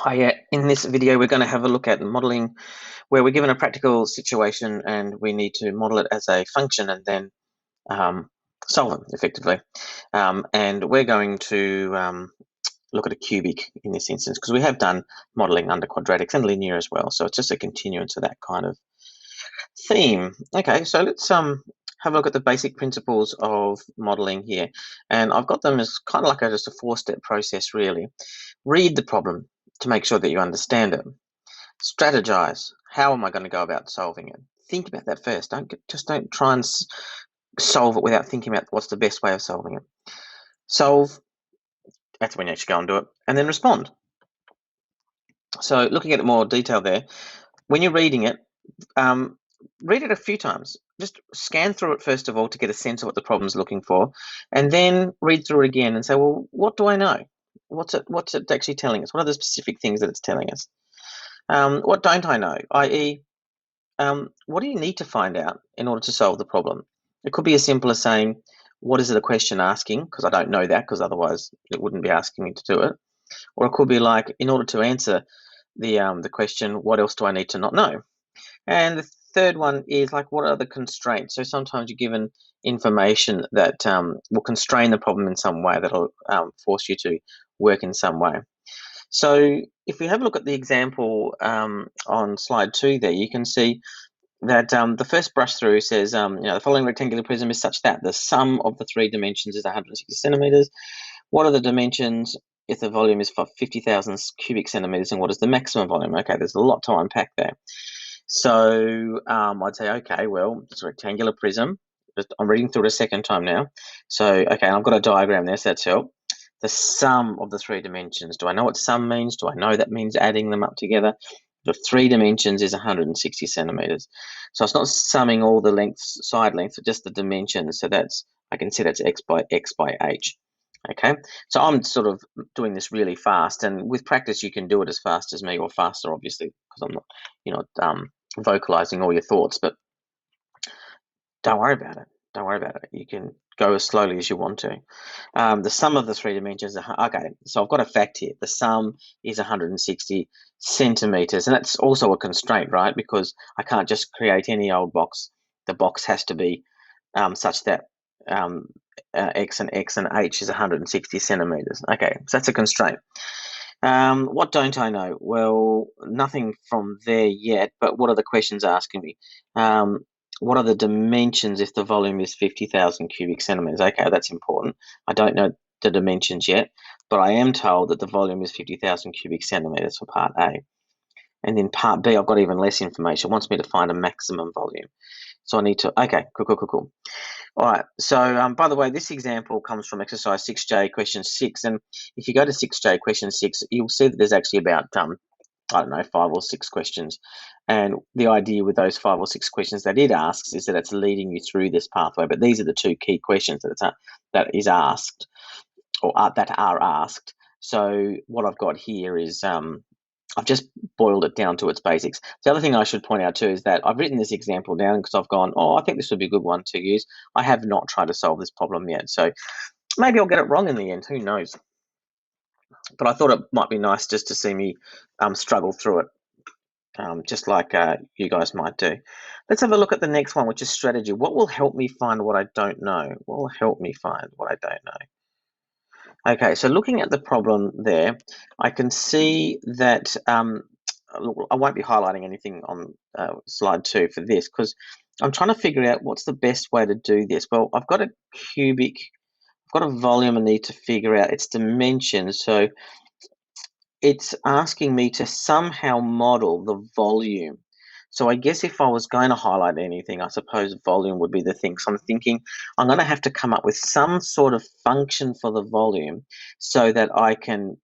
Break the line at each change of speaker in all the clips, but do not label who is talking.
Hi, yeah. In this video, we're going to have a look at modeling where we're given a practical situation and we need to model it as a function and then solve it effectively. And we're going to look at a cubic in this instance because we have done modeling under quadratics and linear as well. So it's just a continuance of that kind of theme. Okay, so let's have a look at the basic principles of modeling here. And I've got them as kind of like just a four-step process, really. Read the problem to make sure that you understand it. Strategize. How am I going to go about solving it? Think about that first. Don't try and solve it without thinking about what's the best way of solving it. Solve. That's when you actually go and do it, and then respond. So, looking at it more detail there, when you're reading it, read it a few times. Just scan through it first of all to get a sense of what the problem's looking for, and then read through it again and say, well, what do I know? What's it actually telling us? What are the specific things that it's telling us? What don't I know? I.e., what do you need to find out in order to solve the problem? It could be as simple as saying, what is it a question asking? Because I don't know that, because otherwise it wouldn't be asking me to do it. Or it could be like, in order to answer the question, what else do I need to not know? And the third one is like, what are the constraints? So sometimes you're given information that will constrain the problem in some way, that'll force you to work in some way. So if we have a look at the example on slide 2 there, you can see that the first brush through says, the following rectangular prism is such that the sum of the three dimensions is 160 centimeters. What are the dimensions if the volume is for 50,000 cubic centimeters, and what is the maximum volume? Okay, there's a lot to unpack there. So I'd say, okay, well, it's a rectangular prism. I'm reading through it a second time now. So, okay, I've got a diagram there, so that's help. The sum of the three dimensions. Do I know what sum means? Do I know that means adding them up together? The three dimensions is 160 centimeters. So it's not summing all the lengths, side lengths, but just the dimensions. So I can see that's x by h. Okay, so I'm sort of doing this really fast, and with practice you can do it as fast as me, or faster, obviously, because I'm not, vocalizing all your thoughts. But don't worry about it. Don't worry about it. You can go as slowly as you want to. The sum of the three dimensions, okay, so I've got a fact here. The sum is 160 centimeters, and that's also a constraint, right? Because I can't just create any old box. The box has to be such that x and h is 160 centimeters. Okay, so that's a constraint. What don't I know? Well, nothing from there yet, but what are the questions asking me? What are the dimensions if the volume is 50,000 cubic centimeters? Okay, that's important. I don't know the dimensions yet, but I am told that the volume is 50,000 cubic centimeters for part A. And then part B, I've got even less information. It wants me to find a maximum volume. So I need to, okay, cool. All right, so by the way, this example comes from exercise 6J, question 6. And if you go to 6J, question 6, you'll see that there's actually about, I don't know, 5 or 6 questions. And the idea with those 5 or 6 questions that it asks is that it's leading you through this pathway. But these are the two key questions that is asked, or that are asked. So what I've got here is I've just boiled it down to its basics. The other thing I should point out too is that I've written this example down because I've gone, oh, I think this would be a good one to use. I have not tried to solve this problem yet, so maybe I'll get it wrong in the end. Who knows? But I thought it might be nice just to see me struggle through it, just like you guys might do. Let's have a look at the next one, which is strategy. What will help me find what I don't know? What will help me find what I don't know? Okay, so looking at the problem there, I can see that look, I won't be highlighting anything on slide 2 for this because I'm trying to figure out what's the best way to do this. Well, I've got a cubic, I've got a volume I need to figure out its dimensions. So it's asking me to somehow model the volume. So I guess if I was going to highlight anything, I suppose volume would be the thing. So I'm thinking I'm going to have to come up with some sort of function for the volume so that I can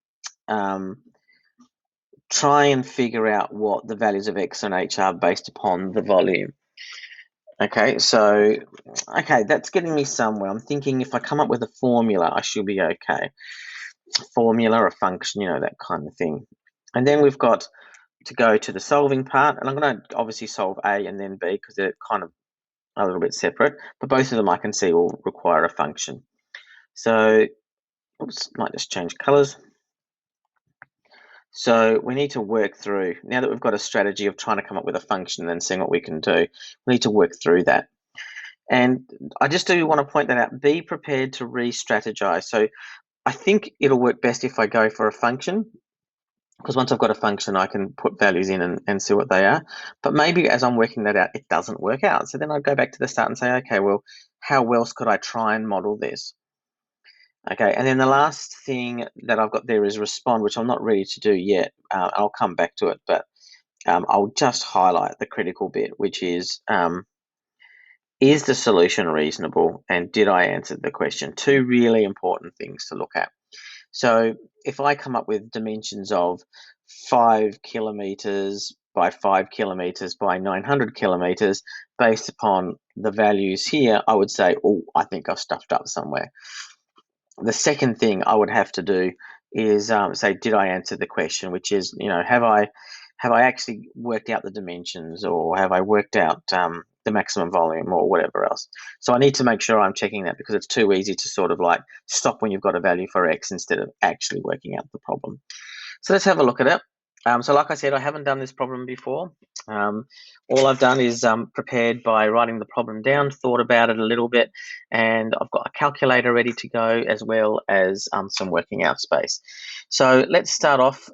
try and figure out what the values of x and h are based upon the volume. Okay, so, that's getting me somewhere. I'm thinking if I come up with a formula, I should be okay. Formula, a function, that kind of thing. And then we've got to go to the solving part, and I'm going to obviously solve A and then B because they're kind of a little bit separate, but both of them I can see will require a function. So, oops, might just change colors. So we need to work through, now that we've got a strategy of trying to come up with a function and then seeing what we can do, we need to work through that. And I just do want to point that out. Be prepared to re-strategize. So I think it'll work best if I go for a function, because once I've got a function, I can put values in and see what they are. But maybe as I'm working that out, it doesn't work out. So then I go back to the start and say, okay, well, how else could I try and model this? Okay, and then the last thing that I've got there is respond, which I'm not ready to do yet. I'll come back to it, but I'll just highlight the critical bit, which is the solution reasonable, and did I answer the question? Two really important things to look at. So if I come up with dimensions of 5 kilometers by 5 kilometers by 900 kilometers, based upon the values here, I would say, oh, I think I've stuffed up somewhere. The second thing I would have to do is say, did I answer the question, which is, have I actually worked out the dimensions, or have I worked out the maximum volume, or whatever else? So I need to make sure I'm checking that, because it's too easy to sort of like stop when you've got a value for X instead of actually working out the problem. So let's have a look at it. So like I said, I haven't done this problem before. All I've done is prepared by writing the problem down, thought about it a little bit, and I've got a calculator ready to go, as well as some working out space. So let's start off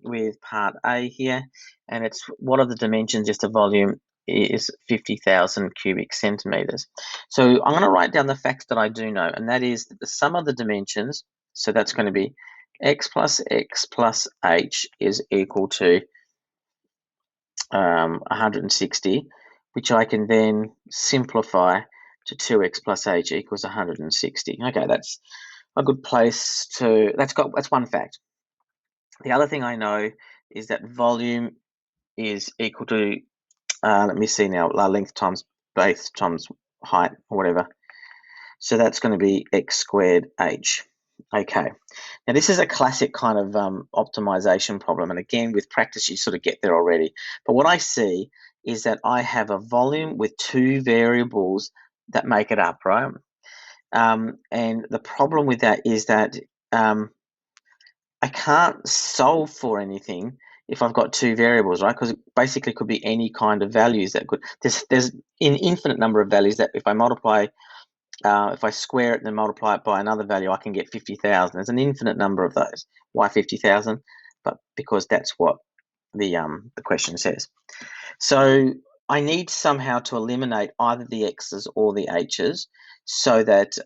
with part A here, and it's what are the dimensions? Just a volume is 50,000 cubic centimeters. So I'm going to write down the facts that I do know, and that is that the sum of the dimensions, so that's going to be x plus h is equal to 160, which I can then simplify to 2x plus h equals 160. Okay, that's a good place to, that's one fact. The other thing I know is that volume is equal to, let me see now, length times base times height, or whatever. So that's going to be x squared h. Okay, now this is a classic kind of optimization problem, and again, with practice you sort of get there already. But what I see is that I have a volume with two variables that make it up, right? And the problem with that is that I can't solve for anything if I've got two variables, right? Because it basically could be any kind of values that could, there's an infinite number of values that if I multiply, if I square it and then multiply it by another value, I can get 50,000. There's an infinite number of those. Why 50,000? But because that's what the question says. So I need somehow to eliminate either the x's or the h's, so that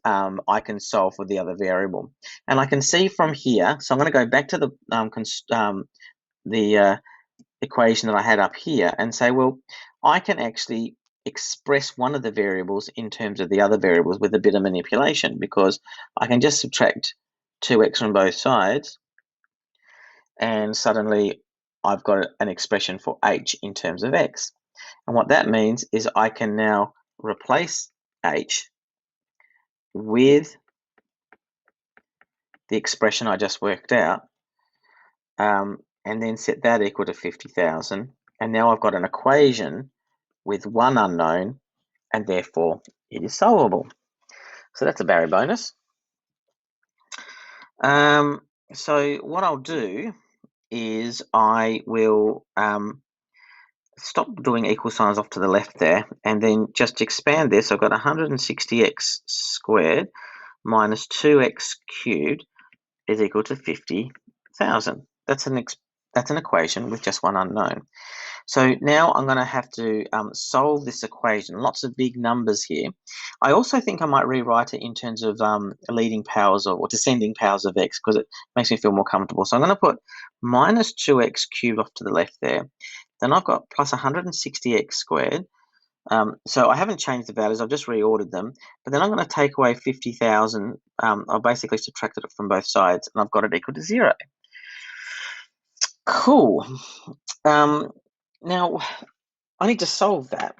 I can solve for the other variable. And I can see from here, so I'm going to go back to the equation that I had up here and say, well, I can actually express one of the variables in terms of the other variables with a bit of manipulation, because I can just subtract 2x from both sides, and suddenly I've got an expression for h in terms of x. And what that means is I can now replace h with the expression I just worked out, and then set that equal to 50,000. And now I've got an equation with one unknown, and therefore it is solvable. So that's a Barry bonus. So what I'll do is I will stop doing equal signs off to the left there, and then just expand this. I've got 160x squared minus 2x cubed is equal to 50,000. That's an equation with just one unknown. So now I'm going to have to solve this equation. Lots of big numbers here. I also think I might rewrite it in terms of leading powers or descending powers of x, because it makes me feel more comfortable. So I'm going to put minus 2x cubed off to the left there. Then I've got plus 160x squared. So I haven't changed the values, I've just reordered them. But then I'm going to take away 50,000. I've basically subtracted it from both sides, and I've got it equal to 0. Cool. Now, I need to solve that.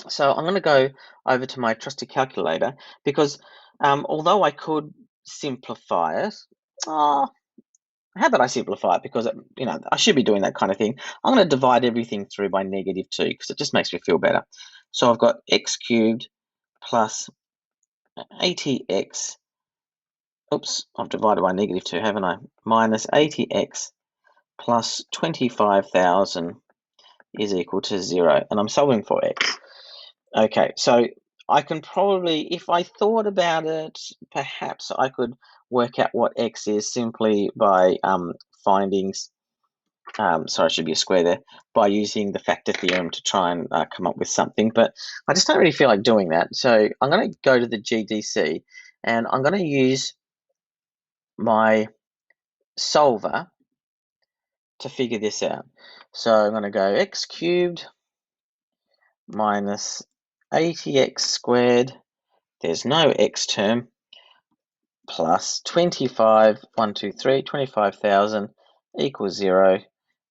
So I'm going to go over to my trusty calculator, because although I could simplify it, how about I simplify it, because I should be doing that kind of thing. I'm going to divide everything through by -2, because it just makes me feel better. So I've got x cubed plus 80x, oops, I've divided by -2, haven't I? Minus 80x plus 25,000 is equal to 0, and I'm solving for x. Okay, so I can probably, if I thought about it, perhaps I could work out what x is simply by finding, sorry, it should be a square there, by using the factor theorem to try and come up with something, but I just don't really feel like doing that. So I'm going to go to the GDC, and I'm going to use my solver to figure this out. So I'm going to go x cubed minus 80x squared, there's no x term, plus 25,000 equals 0,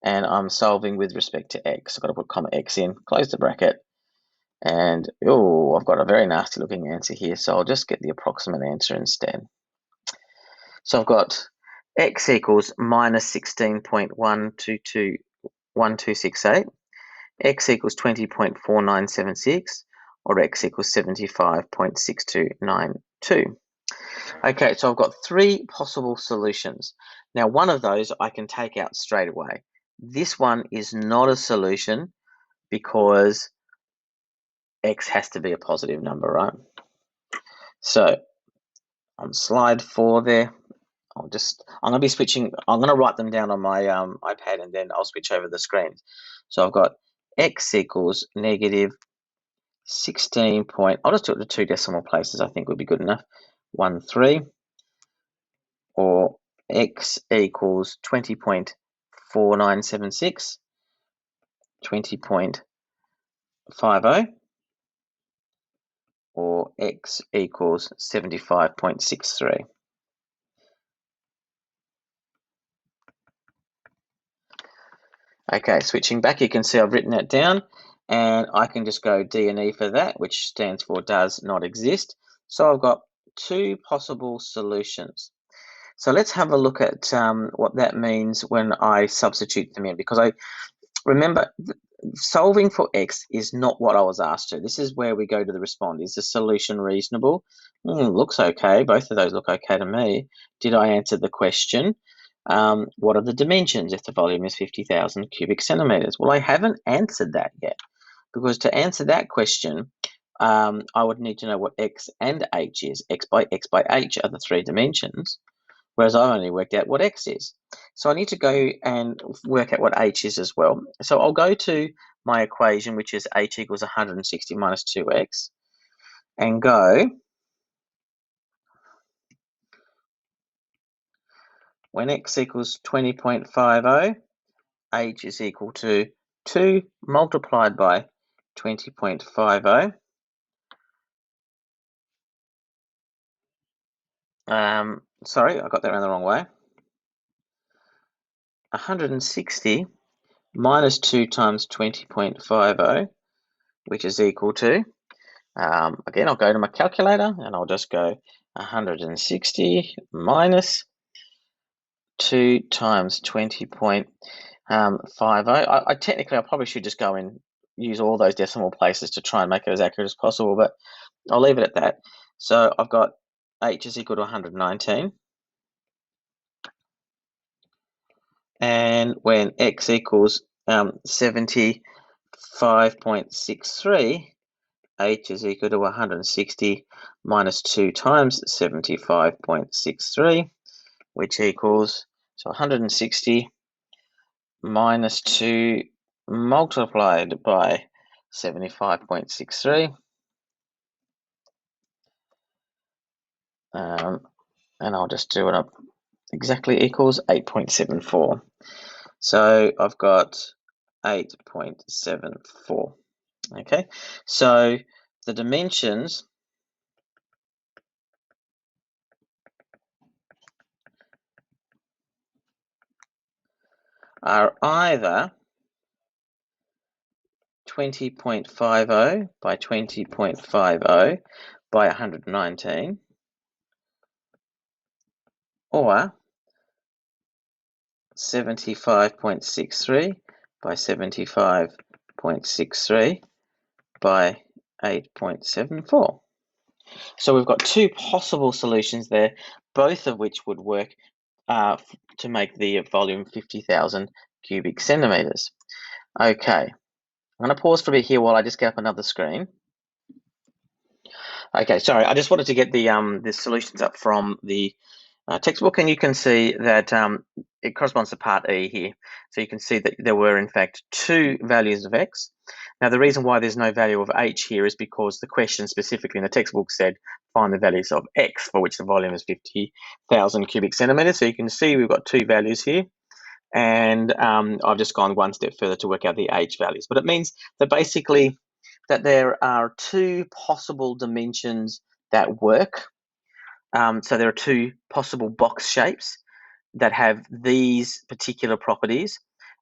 and I'm solving with respect to x. I've got to put comma x in, close the bracket, and oh, I've got a very nasty looking answer here, so I'll just get the approximate answer instead. So I've got x equals minus 16.1221268, x equals 20.4976, or x equals 75.6292. Okay, so I've got three possible solutions. Now, one of those I can take out straight away. This one is not a solution because x has to be a positive number, right? So on slide 4 there, I'm going to be switching, I'm going to write them down on my iPad, and then I'll switch over the screens. So I've got x equals negative 16 point, I'll just do it to 2 decimal places, I think would be good enough, 13, or x equals 20.4976, 20.50, or x equals 75.63. Okay, switching back, you can see I've written that down, and I can just go D and E for that, which stands for does not exist. So I've got two possible solutions. So let's have a look at what that means when I substitute them in, because I remember solving for x is not what I was asked to. This is where we go to the respond. Is the solution reasonable? Looks okay. Both of those look okay to me. Did I answer the question? What are the dimensions if the volume is 50,000 cubic centimeters? Well, I haven't answered that yet, because to answer that question, I would need to know what x and h is. X by h are the three dimensions, whereas I've only worked out what x is. So I need to go and work out what h is as well. So I'll go to my equation, which is h equals 160 minus 2x, and go, when x equals 20.50, h is equal to 2 multiplied by 20.50. Sorry, I got that around the wrong way. 160 minus 2 times 20.50, which is equal to, again, I'll go to my calculator and I'll just go 160 minus 2 times 20.50. I technically, I probably should just go and use all those decimal places to try and make it as accurate as possible, but I'll leave it at that. So I've got h is equal to 119. And when x equals 75.63, h is equal to 160 minus 2 times 75.63, which equals, so 160 minus 2 multiplied by 75.63. And I'll just do it up, exactly equals 8.74. So I've got 8.74. Okay, so the dimensions are either 20.50 by 20.50 by 119, or 75.63 by 75.63 by 8.74. So we've got two possible solutions there, both of which would work to make the volume 50,000 cubic centimeters. Okay, I'm going to pause for a bit here while I just get up another screen. Okay, sorry, I just wanted to get the solutions up from the textbook, and you can see that it corresponds to part E here. So you can see that there were in fact two values of x. Now the reason why there's no value of h here is because the question specifically in the textbook said find the values of x, for which the volume is 50,000 cubic centimeters. So you can see we've got two values here, and I've just gone one step further to work out the h values. But it means that basically that there are two possible dimensions that work. So there are two possible box shapes that have these particular properties,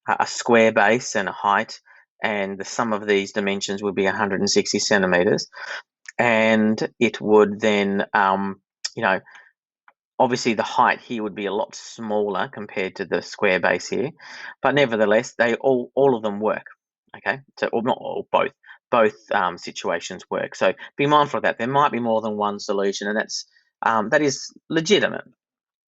a square base and a height, and the sum of these dimensions would be 160 centimeters. And it would then, you know, obviously the height here would be a lot smaller compared to the square base here, but nevertheless, they all of them work. Okay, so or not all, both situations work. So be mindful of that. There might be more than one solution, and that is legitimate.